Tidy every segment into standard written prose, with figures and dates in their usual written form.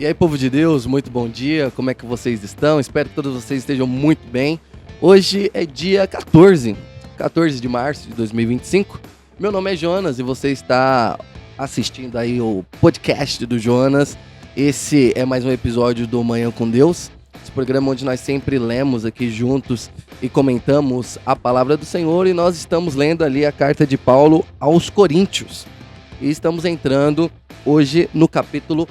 aí, povo de Deus, muito bom dia, como é que vocês estão? Espero que todos vocês estejam muito bem. Hoje é dia 14 de março de 2025. Meu nome é Jonas e você está assistindo aí o podcast do Jonas. Esse é mais um episódio do Manhã com Deus, esse programa onde nós sempre lemos aqui juntos e comentamos a palavra do Senhor, e nós estamos lendo ali a carta de Paulo aos Coríntios. E estamos entrando hoje no capítulo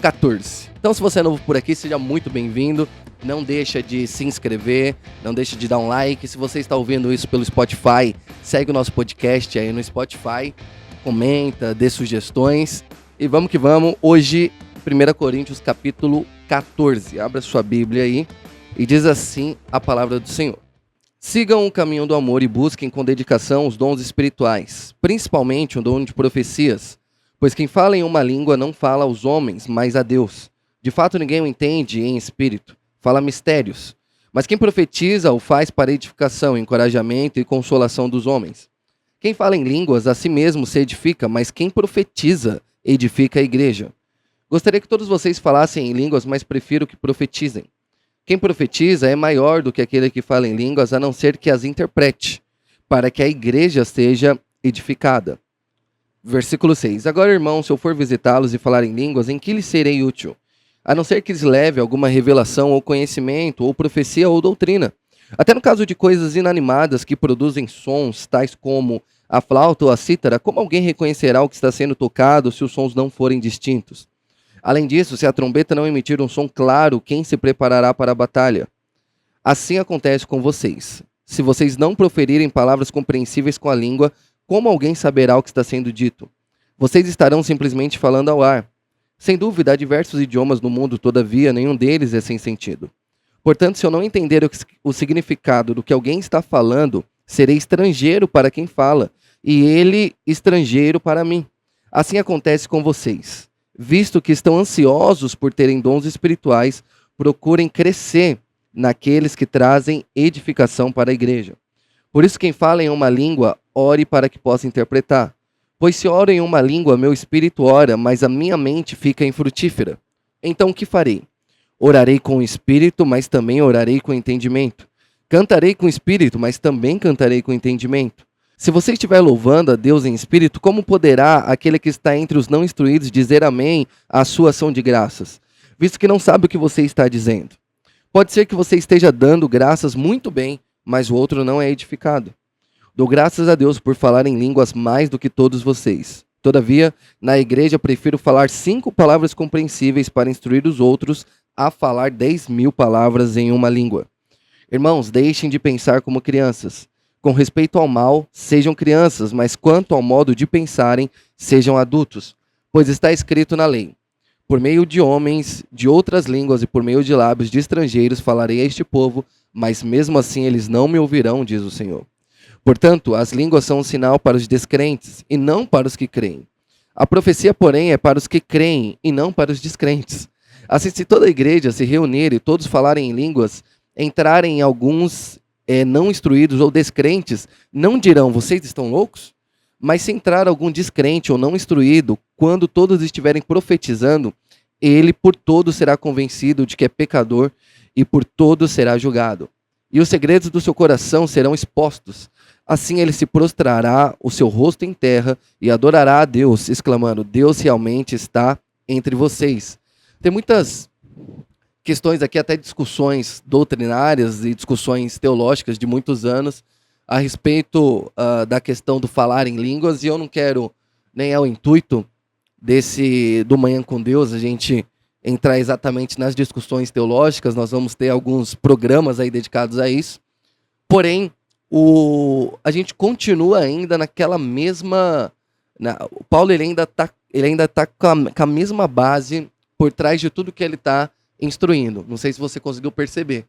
14. Então, se você é novo por aqui, seja muito bem-vindo. Não deixa de se inscrever, não deixa de dar um like. Se você está ouvindo isso pelo Spotify, segue o nosso podcast aí no Spotify, comenta, dê sugestões. E vamos que vamos. Hoje, 1 Coríntios capítulo 14. Abra sua Bíblia aí e diz assim a palavra do Senhor. Sigam o caminho do amor e busquem com dedicação os dons espirituais, principalmente o dom de profecias. Pois quem fala em uma língua não fala aos homens, mas a Deus. De fato, ninguém o entende em espírito, fala mistérios. Mas quem profetiza o faz para edificação, encorajamento e consolação dos homens. Quem fala em línguas a si mesmo se edifica, mas quem profetiza edifica a igreja. Gostaria que todos vocês falassem em línguas, mas prefiro que profetizem. Quem profetiza é maior do que aquele que fala em línguas, a não ser que as interprete, para que a igreja seja edificada. Versículo 6. Agora, irmãos, se eu for visitá-los e falar em línguas, em que lhes serei útil? A não ser que lhes leve alguma revelação ou conhecimento, ou profecia ou doutrina. Até no caso de coisas inanimadas que produzem sons, tais como a flauta ou a cítara, como alguém reconhecerá o que está sendo tocado se os sons não forem distintos? Além disso, se a trombeta não emitir um som claro, quem se preparará para a batalha? Assim acontece com vocês. Se vocês não proferirem palavras compreensíveis com a língua, como alguém saberá o que está sendo dito? Vocês estarão simplesmente falando ao ar. Sem dúvida, há diversos idiomas no mundo, todavia, nenhum deles é sem sentido. Portanto, se eu não entender o significado do que alguém está falando, serei estrangeiro para quem fala, e ele estrangeiro para mim. Assim acontece com vocês. Visto que estão ansiosos por terem dons espirituais, procurem crescer naqueles que trazem edificação para a igreja. Por isso, quem fala em uma língua, ore para que possa interpretar. Pois se oro em uma língua, meu espírito ora, mas a minha mente fica infrutífera. Então o que farei? Orarei com o espírito, mas também orarei com entendimento. Cantarei com o espírito, mas também cantarei com entendimento. Se você estiver louvando a Deus em espírito, como poderá aquele que está entre os não instruídos dizer amém à sua ação de graças, visto que não sabe o que você está dizendo? Pode ser que você esteja dando graças muito bem, mas o outro não é edificado. Dou graças a Deus por falar em línguas mais do que todos vocês. Todavia, na igreja prefiro falar 5 palavras compreensíveis para instruir os outros a falar 10.000 palavras em uma língua. Irmãos, deixem de pensar como crianças. Com respeito ao mal, sejam crianças, mas quanto ao modo de pensarem, sejam adultos. Pois está escrito na lei: por meio de homens, de outras línguas e por meio de lábios de estrangeiros falarei a este povo, mas mesmo assim eles não me ouvirão, diz o Senhor. Portanto, as línguas são um sinal para os descrentes e não para os que creem. A profecia, porém, é para os que creem e não para os descrentes. Assim, se toda a igreja se reunir e todos falarem em línguas, entrarem alguns não instruídos ou descrentes, não dirão, vocês estão loucos? Mas se entrar algum descrente ou não instruído, quando todos estiverem profetizando, ele por todos será convencido de que é pecador e por todos será julgado. E os segredos do seu coração serão expostos. Assim ele se prostrará o seu rosto em terra e adorará a Deus, exclamando: Deus realmente está entre vocês. Tem muitas questões aqui, até discussões doutrinárias e discussões teológicas de muitos anos a respeito da questão do falar em línguas, e eu não quero, nem é o intuito do Manhã com Deus, a gente entrar exatamente nas discussões teológicas. Nós vamos ter alguns programas aí dedicados a isso. Porém, a gente continua ainda naquela mesma... O Paulo ele ainda tá com a mesma base por trás de tudo que ele está instruindo. Não sei se você conseguiu perceber.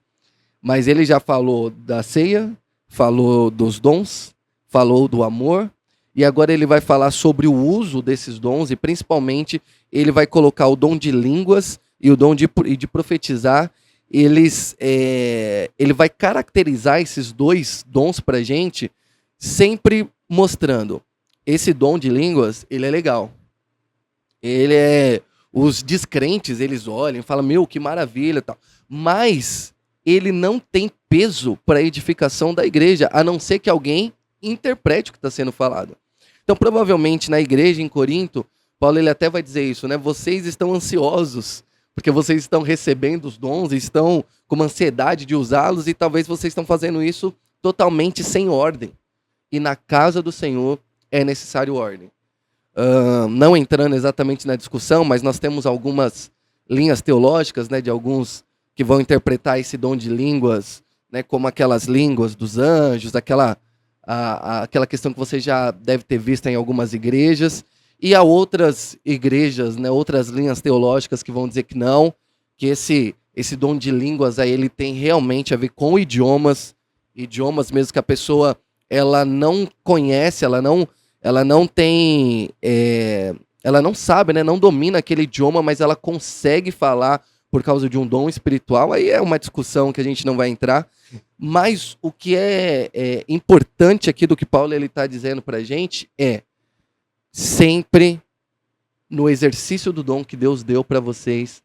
Mas ele já falou da ceia, falou dos dons, falou do amor, e agora ele vai falar sobre o uso desses dons, e principalmente ele vai colocar o dom de línguas e o dom de profetizar. Ele vai caracterizar esses 2 dons para a gente, sempre mostrando: esse dom de línguas, ele é legal. Ele é Os descrentes, eles olham e falam, meu, que maravilha e tal. Mas ele não tem peso para a edificação da igreja, a não ser que alguém interprete o que está sendo falado. Então, provavelmente, na igreja em Corinto, Paulo ele até vai dizer isso, né? Vocês estão ansiosos, porque vocês estão recebendo os dons, estão com uma ansiedade de usá-los, e talvez vocês estão fazendo isso totalmente sem ordem. E na casa do Senhor é necessário ordem. Não entrando exatamente na discussão, mas nós temos algumas linhas teológicas, né, de alguns que vão interpretar esse dom de línguas, né, como aquelas línguas dos anjos, aquela questão que você já deve ter visto em algumas igrejas, e há outras igrejas, né, outras linhas teológicas que vão dizer que não, que esse dom de línguas aí, ele tem realmente a ver com idiomas mesmo que a pessoa ela não conhece, ela não tem, ela não sabe, né, não domina aquele idioma, mas ela consegue falar por causa de um dom espiritual. Aí é uma discussão que a gente não vai entrar. Mas o que é importante aqui do que Paulo está dizendo para a gente é sempre no exercício do dom que Deus deu para vocês,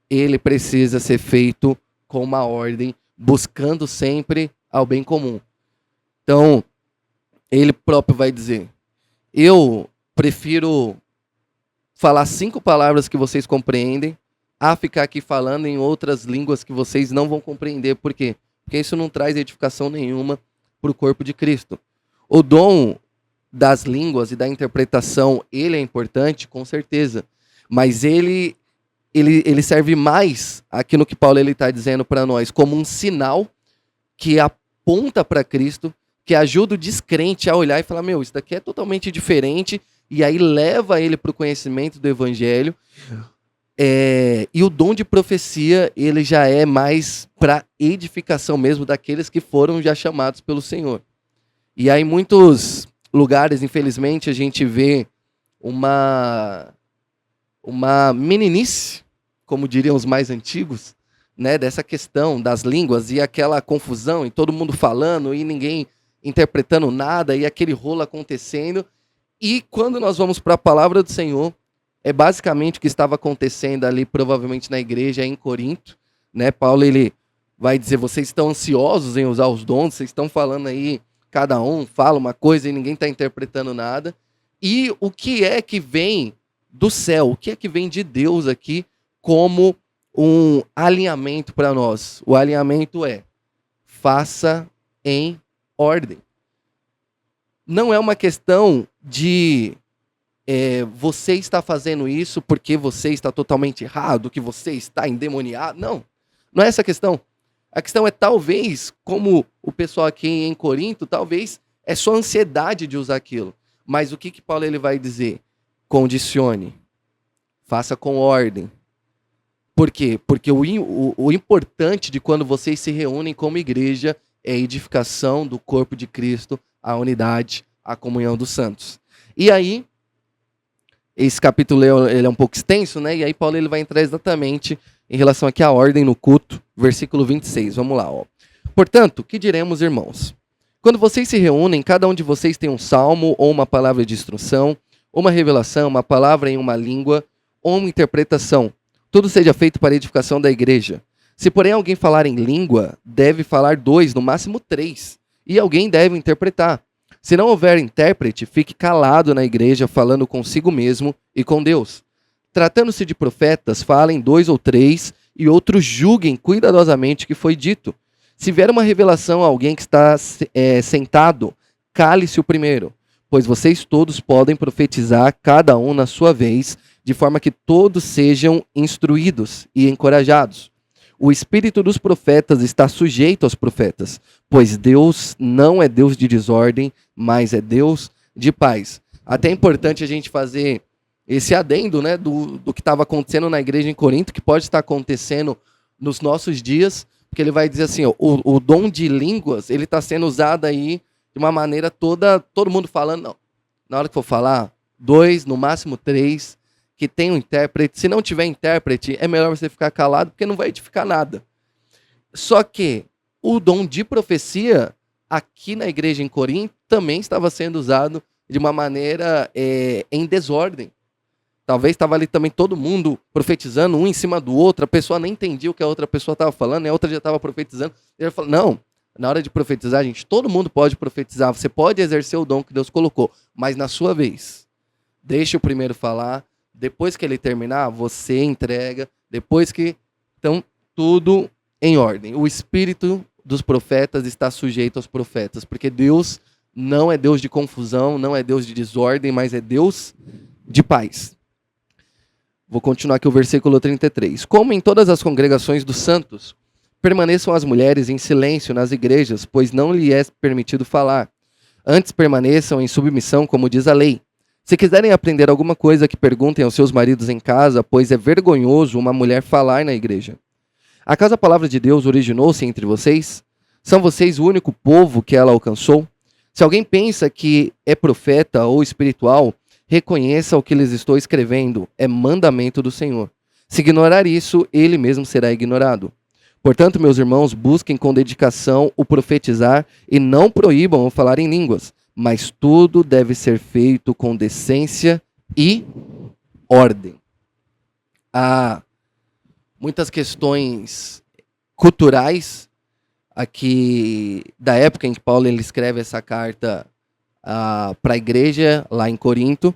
ele precisa ser feito com uma ordem, buscando sempre ao bem comum. Então, ele próprio vai dizer, eu prefiro falar 5 palavras que vocês compreendem a ficar aqui falando em outras línguas que vocês não vão compreender. Por quê? Porque isso não traz edificação nenhuma para o corpo de Cristo. O dom das línguas e da interpretação, ele é importante, com certeza. Mas ele serve mais, aqui no que Paulo está dizendo para nós, como um sinal que aponta para Cristo, que ajuda o descrente a olhar e falar, meu, isso daqui é totalmente diferente, e aí leva ele para o conhecimento do Evangelho. E o dom de profecia, ele já é mais para edificação mesmo daqueles que foram já chamados pelo Senhor. E aí em muitos lugares, infelizmente, a gente vê uma meninice, como diriam os mais antigos, né, dessa questão das línguas e aquela confusão, e todo mundo falando e ninguém interpretando nada, e aquele rolo acontecendo. E quando nós vamos para a palavra do Senhor, é basicamente o que estava acontecendo ali, provavelmente na igreja em Corinto, né? Paulo ele vai dizer, vocês estão ansiosos em usar os dons, vocês estão falando aí, cada um fala uma coisa e ninguém está interpretando nada. E o que é que vem do céu? O que é que vem de Deus aqui como um alinhamento para nós? O alinhamento é, faça em ordem. Não é uma questão de você está fazendo isso porque você está totalmente errado, que você está endemoniado. Não, não é essa a questão. A questão é, talvez, como o pessoal aqui em Corinto, talvez é só ansiedade de usar aquilo. Mas o que Paulo ele vai dizer? Condicione. Faça com ordem. Por quê? Porque o importante de quando vocês se reúnem como igreja é a edificação do corpo de Cristo, a unidade, a comunhão dos santos. E aí, esse capítulo ele é um pouco extenso, né? E aí Paulo ele vai entrar exatamente em relação aqui à ordem no culto, versículo 26. Vamos lá, ó. Portanto, que diremos, irmãos? Quando vocês se reúnem, cada um de vocês tem um salmo ou uma palavra de instrução, uma revelação, uma palavra em uma língua ou uma interpretação. Tudo seja feito para a edificação da igreja. Se, porém, alguém falar em língua, deve falar 2, no máximo 3, e alguém deve interpretar. Se não houver intérprete, fique calado na igreja, falando consigo mesmo e com Deus. Tratando-se de profetas, falem 2 ou 3, e outros julguem cuidadosamente o que foi dito. Se vier uma revelação a alguém que está sentado, cale-se o primeiro, pois vocês todos podem profetizar, cada um na sua vez, de forma que todos sejam instruídos e encorajados. O espírito dos profetas está sujeito aos profetas, pois Deus não é Deus de desordem, mas é Deus de paz. Até é importante a gente fazer esse adendo, né, do que estava acontecendo na igreja em Corinto, que pode estar acontecendo nos nossos dias, porque ele vai dizer assim, ó, o dom de línguas, ele está sendo usado aí de uma maneira todo mundo falando, não. Na hora que for falar, 2, no máximo 3, que tem um intérprete. Se não tiver intérprete, é melhor você ficar calado, porque não vai edificar nada. Só que o dom de profecia, aqui na igreja em Corinto, também estava sendo usado de uma maneira em desordem. Talvez estava ali também todo mundo profetizando, um em cima do outro, a pessoa nem entendia o que a outra pessoa estava falando, e a outra já estava profetizando. Ele falou, não, na hora de profetizar, gente, todo mundo pode profetizar, você pode exercer o dom que Deus colocou, mas na sua vez, deixa o primeiro falar, depois que ele terminar, você entrega, depois que... Então, tudo em ordem. O espírito dos profetas está sujeito aos profetas, porque Deus não é Deus de confusão, não é Deus de desordem, mas é Deus de paz. Vou continuar aqui o versículo 33. Como em todas as congregações dos santos, permaneçam as mulheres em silêncio nas igrejas, pois não lhe é permitido falar. Antes permaneçam em submissão, como diz a lei. Se quiserem aprender alguma coisa, que perguntem aos seus maridos em casa, pois é vergonhoso uma mulher falar na igreja. Acaso a palavra de Deus originou-se entre vocês? São vocês o único povo que ela alcançou? Se alguém pensa que é profeta ou espiritual, reconheça o que lhes estou escrevendo, é mandamento do Senhor. Se ignorar isso, ele mesmo será ignorado. Portanto, meus irmãos, busquem com dedicação o profetizar e não proíbam o falar em línguas, mas tudo deve ser feito com decência e ordem. Há muitas questões culturais aqui da época em que Paulo ele escreve essa carta para a igreja lá em Corinto,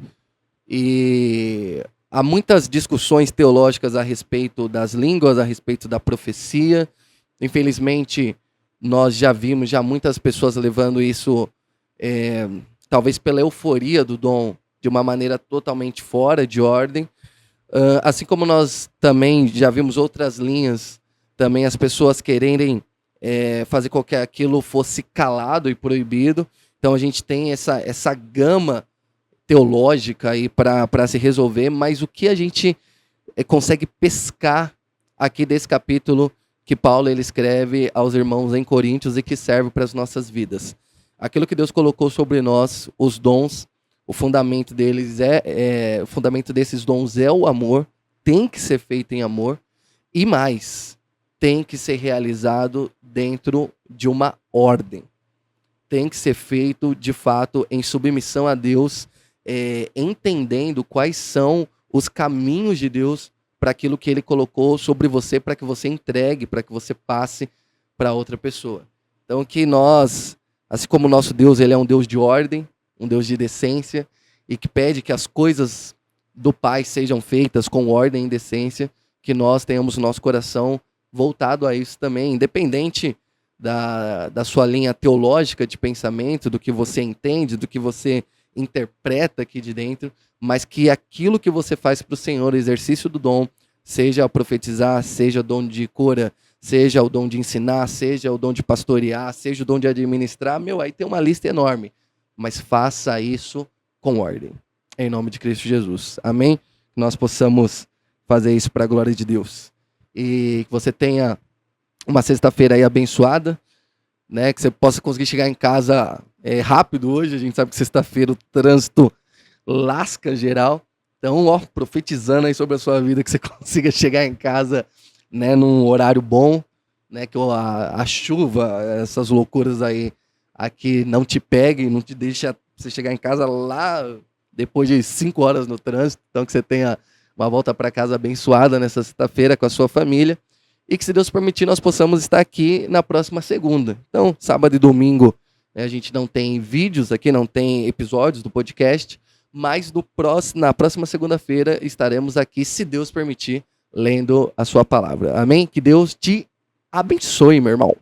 e há muitas discussões teológicas a respeito das línguas, a respeito da profecia. Infelizmente, nós já vimos muitas pessoas levando isso, talvez pela euforia do dom, de uma maneira totalmente fora de ordem. Assim como nós também já vimos outras linhas, também as pessoas quererem fazer com que aquilo fosse calado e proibido. Então a gente tem essa gama teológica aí para se resolver, mas o que a gente consegue pescar aqui desse capítulo que Paulo ele escreve aos irmãos em Coríntios e que serve para as nossas vidas. Aquilo que Deus colocou sobre nós, os dons, o fundamento deles o fundamento desses dons é o amor, tem que ser feito em amor, e mais, tem que ser realizado dentro de uma ordem. Tem que ser feito, de fato, em submissão a Deus, entendendo quais são os caminhos de Deus para aquilo que Ele colocou sobre você, para que você entregue, para que você passe para outra pessoa. Então, que nós, assim como o nosso Deus, Ele é um Deus de ordem, um Deus de decência, e que pede que as coisas do Pai sejam feitas com ordem e decência, que nós tenhamos o nosso coração voltado a isso também, independente da sua linha teológica de pensamento, do que você entende, do que você interpreta aqui de dentro, mas que aquilo que você faz para o Senhor, o exercício do dom, seja profetizar, seja o dom de cura, seja o dom de ensinar, seja o dom de pastorear, seja o dom de administrar, aí tem uma lista enorme, mas faça isso com ordem, em nome de Cristo Jesus, amém? Que nós possamos fazer isso para a glória de Deus, e que você tenha uma sexta-feira aí abençoada, né? Que você possa conseguir chegar em casa rápido hoje. A gente sabe que sexta-feira o trânsito lasca geral. Então, profetizando aí sobre a sua vida, que você consiga chegar em casa, né, num horário bom, né? Que a chuva, essas loucuras aí aqui não te peguem, não te deixa você chegar em casa lá depois de 5 horas no trânsito. Então, que você tenha uma volta para casa abençoada nessa sexta-feira com a sua família. E que, se Deus permitir, nós possamos estar aqui na próxima segunda. Então, sábado e domingo, né, a gente não tem vídeos aqui, não tem episódios do podcast, mas na próxima segunda-feira estaremos aqui, se Deus permitir, lendo a sua palavra. Amém? Que Deus te abençoe, meu irmão.